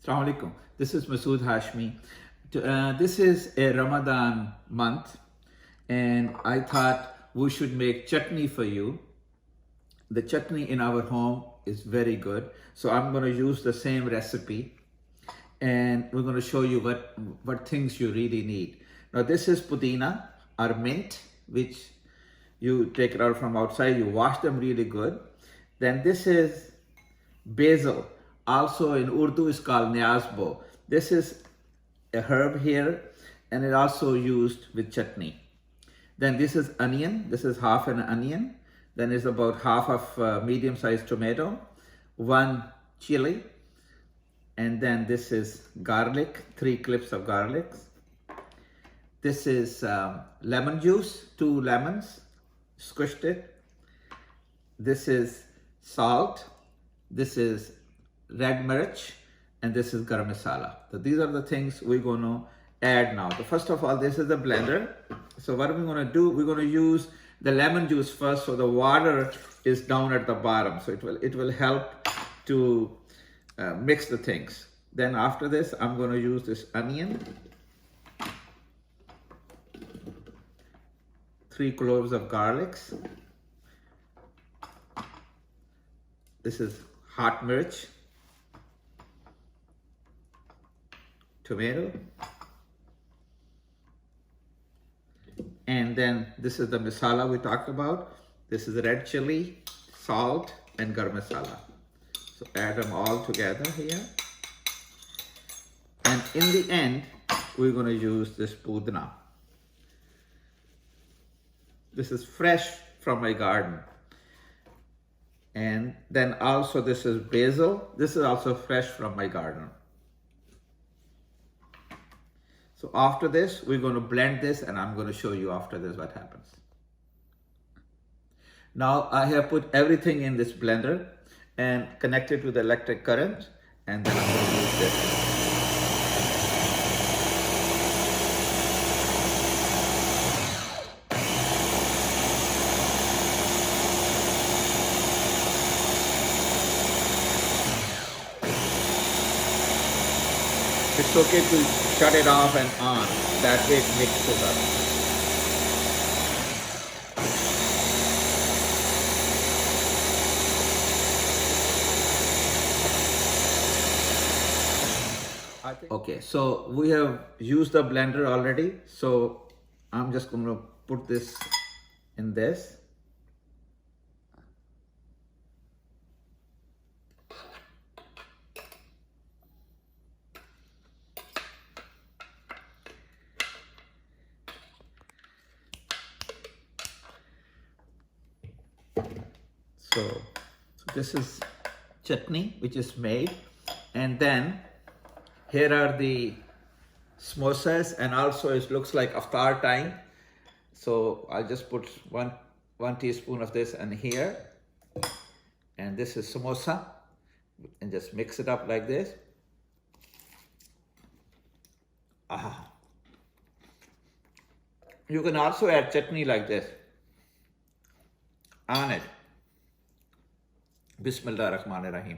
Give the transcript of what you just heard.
Assalamu alaikum. This is Masood Hashmi. This is a Ramadan month, and I thought we should make chutney for you. The chutney in our home is very good, so I'm going to use the same recipe, and we're going to show you what things you really need. Now, this is pudina or mint, which you take it out from outside. You wash them really good. Then this is basil. Also in Urdu is called niazbo. This is a herb here, and it also used with chutney. Then this is onion. This is half an onion. Then it's about half of medium-sized tomato, 1 chili, and then this is garlic, 3 clips of garlic. This is lemon juice, 2 lemons, squished it. This is salt. This is red mirch, and this is garam masala. So these are the things we're going to add now. So first of all, this is the blender. So what we're going to do, we're going to use the lemon juice first, so the water is down at the bottom. So it will help to mix the things. Then after this, I'm going to use this onion, 3 cloves of garlic. This is hot mirch, tomato, and then this is the masala we talked about. This is red chili, salt, and garam masala. So add them all together here. And in the end, we're going to use this pudina. This is fresh from my garden. And then also this is basil. This is also fresh from my garden. So after this, we're going to blend this, and I'm going to show you after this what happens. Now I have put everything in this blender and connected to the electric current, and then I'm going to use this. It's okay to shut it off and on. That way it mixes up. Okay, so we have used the blender already. So I'm just going to put this in this. So this is chutney which is made, and then here are the samosas, and also it looks like iftar time. So I'll just put one teaspoon of this in here, and this is samosa, and just mix it up like this. You can also add chutney like this on it. Bismillah ar-Rahman ar-Rahim.